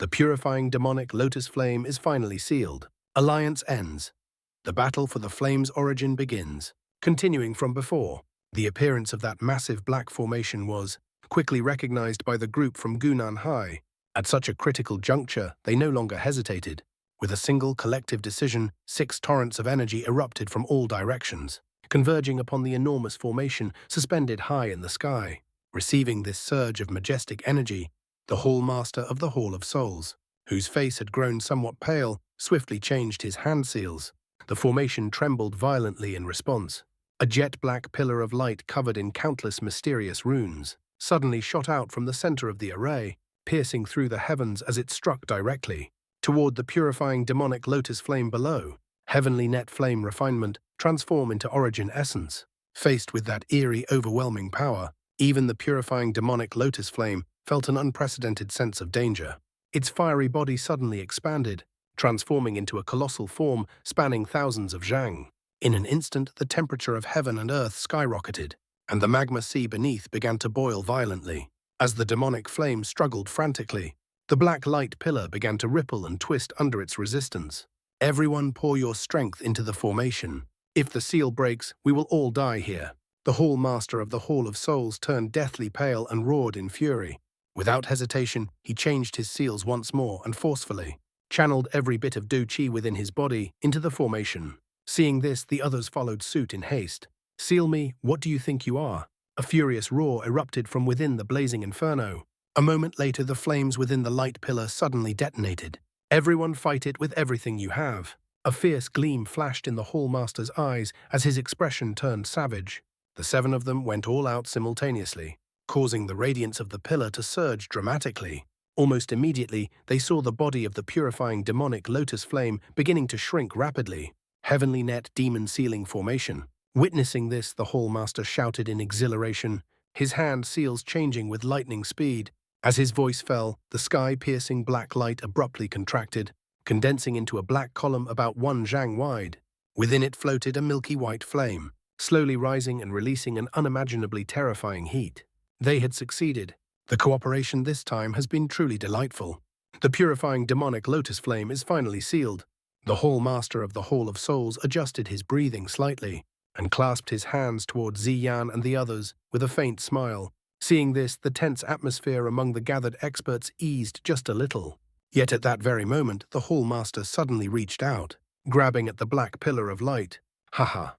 The purifying demonic Lotus flame is finally sealed. Alliance ends. The battle for the flame's origin begins. Continuing from before, the appearance of that massive black formation was quickly recognized by the group from Gunan High. At such a critical juncture, they no longer hesitated. With a single collective decision, 6 torrents of energy erupted from all directions, converging upon the enormous formation suspended high in the sky. Receiving this surge of majestic energy, the Hall Master of the Hall of Souls, whose face had grown somewhat pale, swiftly changed his hand seals. The formation trembled violently in response. A jet-black pillar of light covered in countless mysterious runes suddenly shot out from the center of the array, piercing through the heavens as it struck directly toward the purifying demonic Lotus flame below. Heavenly net flame refinement transform into origin essence. Faced with that eerie, overwhelming power, even the purifying demonic Lotus flame felt an unprecedented sense of danger. Its fiery body suddenly expanded, transforming into a colossal form spanning thousands of zhang. In an instant, the temperature of heaven and earth skyrocketed, and the magma sea beneath began to boil violently. As the demonic flame struggled frantically, the black light pillar began to ripple and twist under its resistance. Everyone pour your strength into the formation. If the seal breaks, we will all die here. The Hall Master of the Hall of Souls turned deathly pale and roared in fury. Without hesitation, he changed his seals once more and forcefully channeled every bit of Do Chi within his body into the formation. Seeing this, the others followed suit in haste. "Seal me, what do you think you are?" A furious roar erupted from within the blazing inferno. A moment later, the flames within the light pillar suddenly detonated. "Everyone fight it with everything you have." A fierce gleam flashed in the Hall Master's eyes as his expression turned savage. The 7 of them went all out simultaneously, causing the radiance of the pillar to surge dramatically. Almost immediately, they saw the body of the purifying demonic Lotus flame beginning to shrink rapidly. Heavenly net demon sealing formation. Witnessing this, the Hall Master shouted in exhilaration, his hand seals changing with lightning speed. As his voice fell, the sky-piercing black light abruptly contracted, condensing into a black column about 1 zhang wide. Within it floated a milky white flame, slowly rising and releasing an unimaginably terrifying heat. They had succeeded. The cooperation this time has been truly delightful. The purifying demonic Lotus flame is finally sealed. The Hall Master of the Hall of Souls adjusted his breathing slightly and clasped his hands toward Ziyan and the others with a faint smile. Seeing this, the tense atmosphere among the gathered experts eased just a little. Yet at that very moment, the Hall Master suddenly reached out, grabbing at the black pillar of light. "Haha.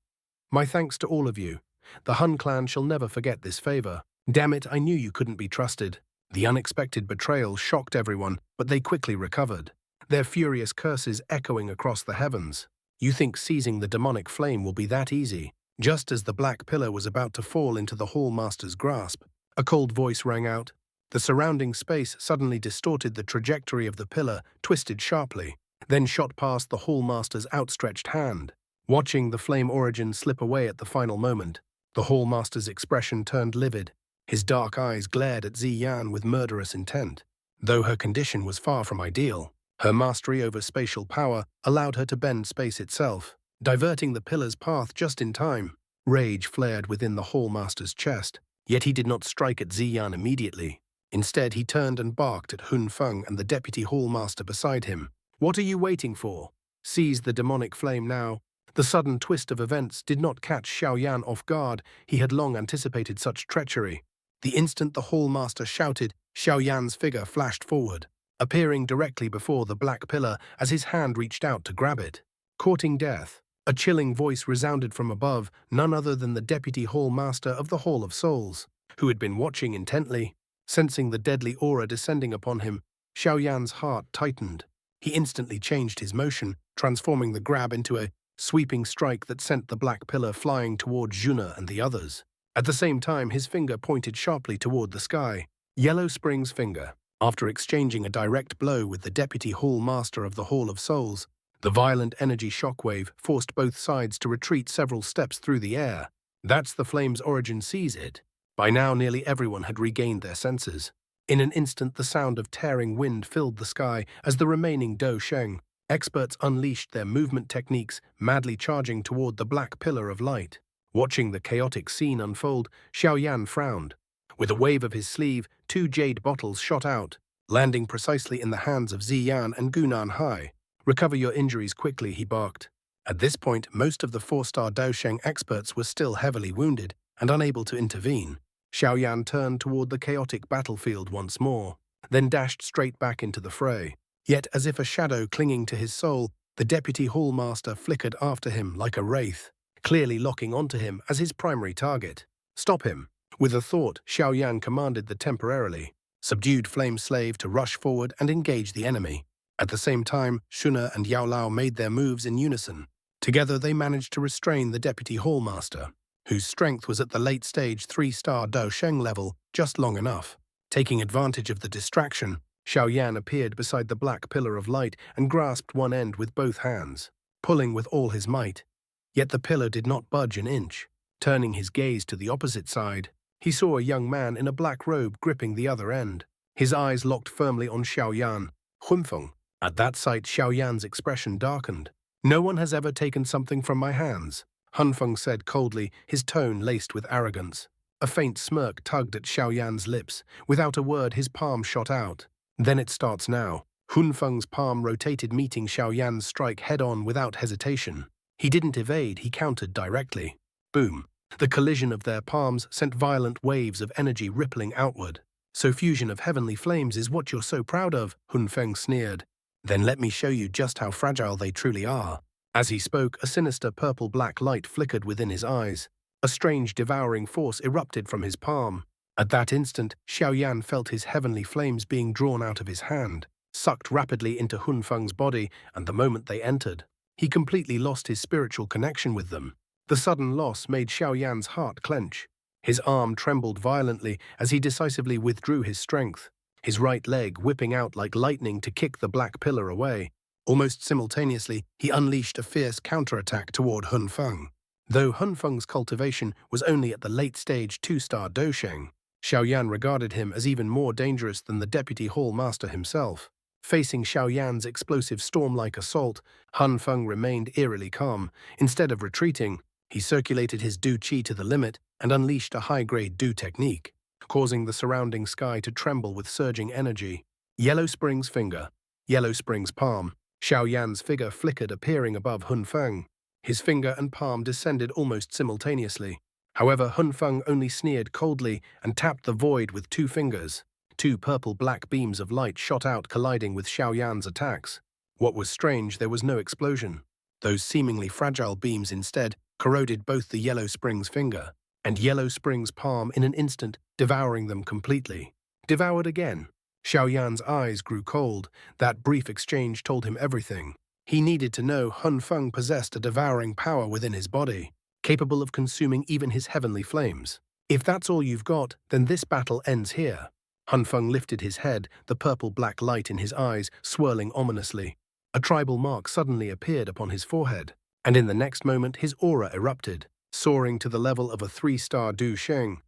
My thanks to all of you. The Hun clan shall never forget this favor. Damn it, I knew you couldn't be trusted." The unexpected betrayal shocked everyone, but they quickly recovered, their furious curses echoing across the heavens. "You think seizing the demonic flame will be that easy?" Just as the black pillar was about to fall into the Hall Master's grasp, a cold voice rang out. The surrounding space suddenly distorted the trajectory of the pillar, twisted sharply, then shot past the Hall Master's outstretched hand. Watching the flame origin slip away at the final moment, the Hall Master's expression turned livid. His dark eyes glared at Ziyan with murderous intent. Though her condition was far from ideal, her mastery over spatial power allowed her to bend space itself, diverting the pillar's path just in time. Rage flared within the Hall Master's chest, yet he did not strike at Ziyan immediately. Instead, he turned and barked at Hun Feng and the Deputy Hall Master beside him. "What are you waiting for? Seize the demonic flame now." The sudden twist of events did not catch Xiaoyan off guard. He had long anticipated such treachery. The instant the Hall Master shouted, Xiaoyan's figure flashed forward, appearing directly before the black pillar as his hand reached out to grab it. Courting death, a chilling voice resounded from above, none other than the Deputy Hall Master of the Hall of Souls, who had been watching intently. Sensing the deadly aura descending upon him, Xiaoyan's heart tightened. He instantly changed his motion, transforming the grab into a sweeping strike that sent the black pillar flying toward Juna and the others. At the same time, his finger pointed sharply toward the sky. Yellow Spring's finger. After exchanging a direct blow with the Deputy Hall Master of the Hall of Souls, the violent energy shockwave forced both sides to retreat several steps through the air. That's the flame's origin, seize it. By now, nearly everyone had regained their senses. In an instant, the sound of tearing wind filled the sky as the remaining Do Sheng experts unleashed their movement techniques, madly charging toward the black pillar of light. Watching the chaotic scene unfold, Xiaoyan frowned. With a wave of his sleeve, 2 jade bottles shot out, landing precisely in the hands of Ziyan and Gunan Hai. "Recover your injuries quickly," he barked. At this point, most of the 4-star Daosheng experts were still heavily wounded and unable to intervene. Xiaoyan turned toward the chaotic battlefield once more, then dashed straight back into the fray. Yet, as if a shadow clinging to his soul, the deputy hallmaster flickered after him like a wraith, clearly locking onto him as his primary target. "Stop him!" With a thought, Xiaoyan commanded the temporarily subdued flame slave to rush forward and engage the enemy. At the same time, Shuna and Yao Lao made their moves in unison. Together they managed to restrain the deputy hallmaster, whose strength was at the late-stage 3-star Daosheng level just long enough. Taking advantage of the distraction, Xiaoyan appeared beside the black pillar of light and grasped one end with both hands, pulling with all his might. Yet the pillar did not budge an inch. Turning his gaze to the opposite side, he saw a young man in a black robe gripping the other end. His eyes locked firmly on Xiaoyan. "Hunfeng." At that sight, Xiaoyan's expression darkened. "No one has ever taken something from my hands," Hunfeng said coldly, his tone laced with arrogance. A faint smirk tugged at Xiaoyan's lips. Without a word, his palm shot out. "Then it starts now." Hunfeng's palm rotated, meeting Xiaoyan's strike head-on without hesitation. He didn't evade, he countered directly. Boom. The collision of their palms sent violent waves of energy rippling outward. "So fusion of heavenly flames is what you're so proud of," Hunfeng sneered. "Then let me show you just how fragile they truly are." As he spoke, a sinister purple-black light flickered within his eyes. A strange devouring force erupted from his palm. At that instant, Xiaoyan felt his heavenly flames being drawn out of his hand, sucked rapidly into Hunfeng's body, and the moment they entered, he completely lost his spiritual connection with them. The sudden loss made Xiaoyan's heart clench. His arm trembled violently as he decisively withdrew his strength, his right leg whipping out like lightning to kick the black pillar away. Almost simultaneously, he unleashed a fierce counterattack toward Hunfeng. Though Hunfeng's cultivation was only at the late-stage 2-star Daosheng, Xiaoyan regarded him as even more dangerous than the deputy hallmaster himself. Facing Xiaoyan's explosive storm-like assault, Hunfeng remained eerily calm. Instead of retreating, he circulated his Du Qi to the limit and unleashed a high-grade Du technique, causing the surrounding sky to tremble with surging energy. Yellow Spring's finger, Yellow Spring's palm. Xiaoyan's figure flickered, appearing above Hunfeng. His finger and palm descended almost simultaneously. However, Hunfeng only sneered coldly and tapped the void with 2 fingers. 2 purple-black beams of light shot out, colliding with Xiaoyan's attacks. What was strange, there was no explosion. Those seemingly fragile beams instead corroded both the Yellow Spring's finger and Yellow Spring's palm in an instant, devouring them completely. Devoured again. Xiaoyan's eyes grew cold. That brief exchange told him everything. He needed to know Hunfeng possessed a devouring power within his body, capable of consuming even his heavenly flames. "If that's all you've got, then this battle ends here." Hunfeng lifted his head, the purple-black light in his eyes swirling ominously. A tribal mark suddenly appeared upon his forehead, and in the next moment his aura erupted, soaring to the level of a 3-star Du Sheng.